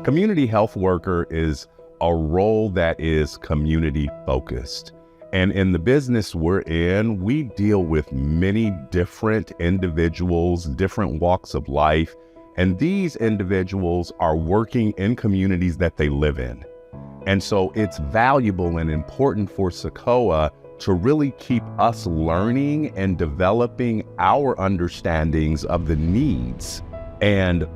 Community health worker is a role that is community focused. And in the business we're in, we deal with many different individuals, different walks of life. And these individuals are working in communities that they live in. And so it's valuable and important for CICOA to really keep us learning and developing our understandings of the needs and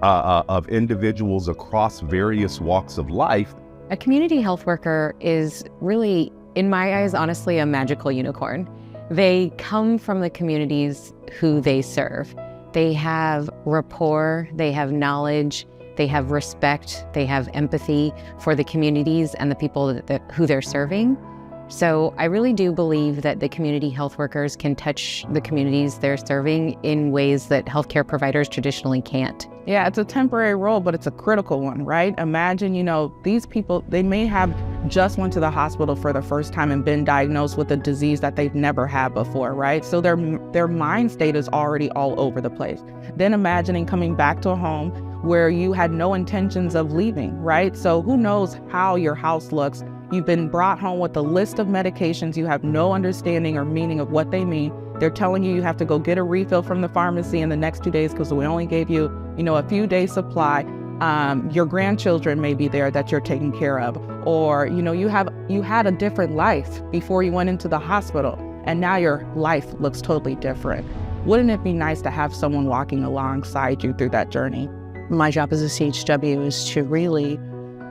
of individuals across various walks of life. A community health worker is really, in my eyes, honestly, a magical unicorn. They come from the communities who they serve. They have rapport, they have knowledge, they have respect, they have empathy for the communities and the people who they're serving. So I really do believe that the community health workers can touch the communities they're serving in ways that healthcare providers traditionally can't. Yeah, it's a temporary role, but it's a critical one, right? Imagine, these people, they may have just went to the hospital for the first time and been diagnosed with a disease that they've never had before, right? So their mind state is already all over the place. Then imagining coming back to a home where you had no intentions of leaving, right? So who knows how your house looks. You've been brought home with a list of medications. You have no understanding or meaning of what they mean. They're telling you have to go get a refill from the pharmacy in the next 2 days because we only gave you, a few days supply. Your grandchildren may be there that you're taking care of. Or, you had a different life before you went into the hospital, and now your life looks totally different. Wouldn't it be nice to have someone walking alongside you through that journey? My job as a CHW is to really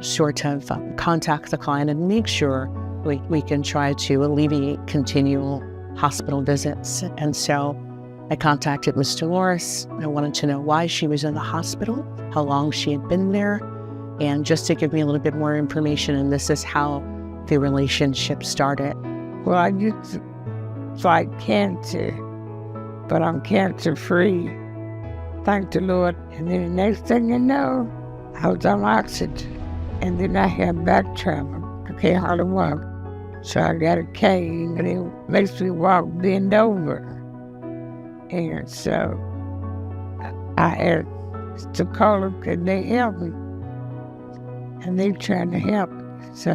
sort of contact the client and make sure we can try to alleviate continual hospital visits. And so I contacted Ms. Dolores. I wanted to know why she was in the hospital, how long she had been there, and just to give me a little bit more information. And this is how the relationship started. Well, I used to fight cancer, but I'm cancer-free. Thank the Lord. And then the next thing you know, I was on oxygen. And then I had back trauma. I can't hardly walk. So I got a cane, and it makes me walk bend over. And so I asked CICOA, could they help me? And they trying to help me. So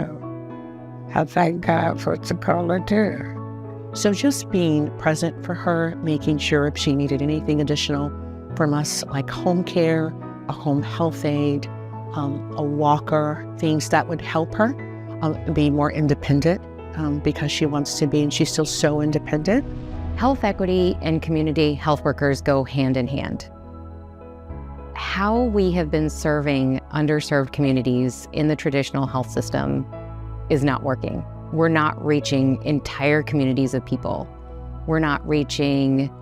I thank God for CICOA too. So just being present for her, making sure if she needed anything additional from us, like home care, a home health aide, a walker, things that would help her be more independent because she wants to be, and she's still so independent. Health equity and community health workers go hand in hand. How we have been serving underserved communities in the traditional health system is not working. We're not reaching entire communities of people. We're not reaching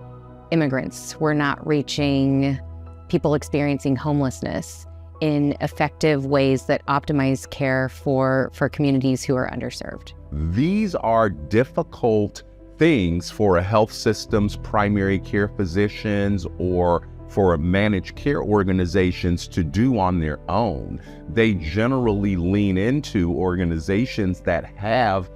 immigrants. We're not reaching people experiencing homelessness in effective ways that optimize care for communities who are underserved. These are difficult things for a health system's primary care physicians or for managed care organizations to do on their own. They generally lean into organizations that have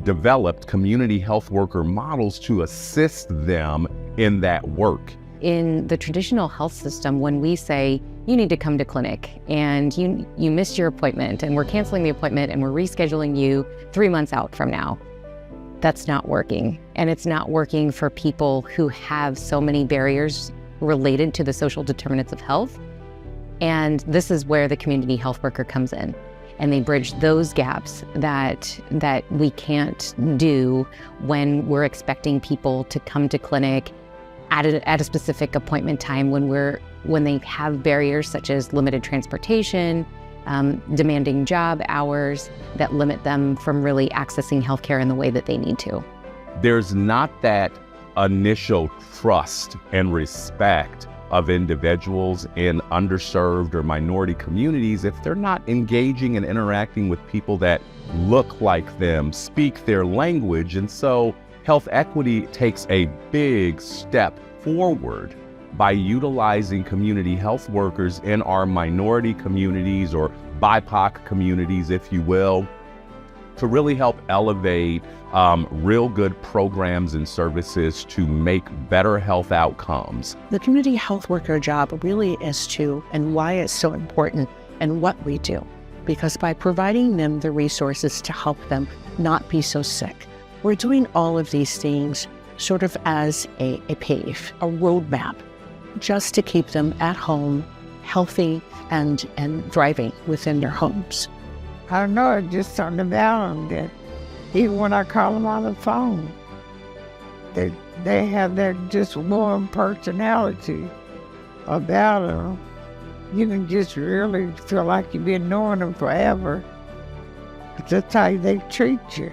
developed community health worker models to assist them in that work. In the traditional health system, when we say, you need to come to clinic and you missed your appointment and we're canceling the appointment and we're rescheduling you 3 months out from now, that's not working. And it's not working for people who have so many barriers related to the social determinants of health. And this is where the community health worker comes in. And they bridge those gaps that we can't do when we're expecting people to come to clinic at a specific appointment time when they have barriers such as limited transportation, demanding job hours that limit them from really accessing healthcare in the way that they need to. There's not that initial trust and respect of individuals in underserved or minority communities if they're not engaging and interacting with people that look like them, speak their language. And so health equity takes a big step forward by utilizing community health workers in our minority communities or BIPOC communities, if you will, to really help elevate real good programs and services to make better health outcomes. The community health worker job really is to, and why it's so important, and what we do. Because by providing them the resources to help them not be so sick, we're doing all of these things sort of as a roadmap, just to keep them at home, healthy and thriving within their homes. I don't know, it's just something about them that even when I call them on the phone, they have that just warm personality about them. You can just really feel like you've been knowing them forever. That's how they treat you.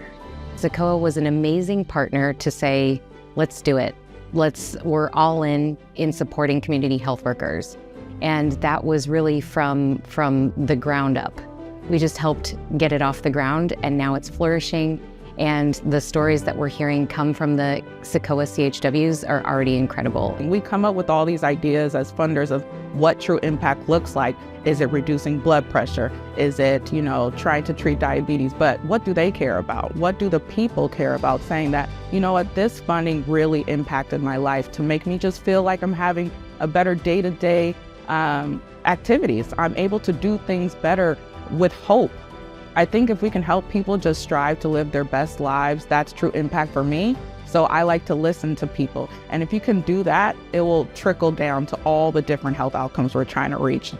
CICOA was an amazing partner to say, let's do it. We're all in supporting community health workers. And that was really from the ground up. We just helped get it off the ground, and now it's flourishing. And the stories that we're hearing come from the CICOA CHWs are already incredible. We come up with all these ideas as funders of what true impact looks like. Is it reducing blood pressure? Is it, trying to treat diabetes? But what do they care about? What do the people care about? Saying that, this funding really impacted my life to make me just feel like I'm having a better day-to-day activities. I'm able to do things better with hope. I think if we can help people just strive to live their best lives, that's true impact for me. So I like to listen to people. And if you can do that, it will trickle down to all the different health outcomes we're trying to reach.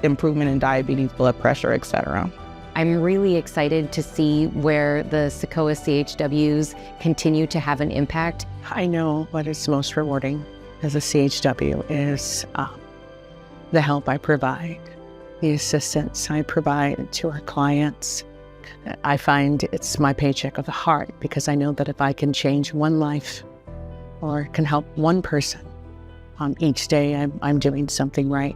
Improvement in diabetes, blood pressure, etc. I'm really excited to see where the CICOA CHWs continue to have an impact. I know what is most rewarding as a CHW is the help I provide, the assistance I provide to our clients. I find it's my paycheck of the heart, because I know that if I can change one life or can help one person each day, I'm doing something right.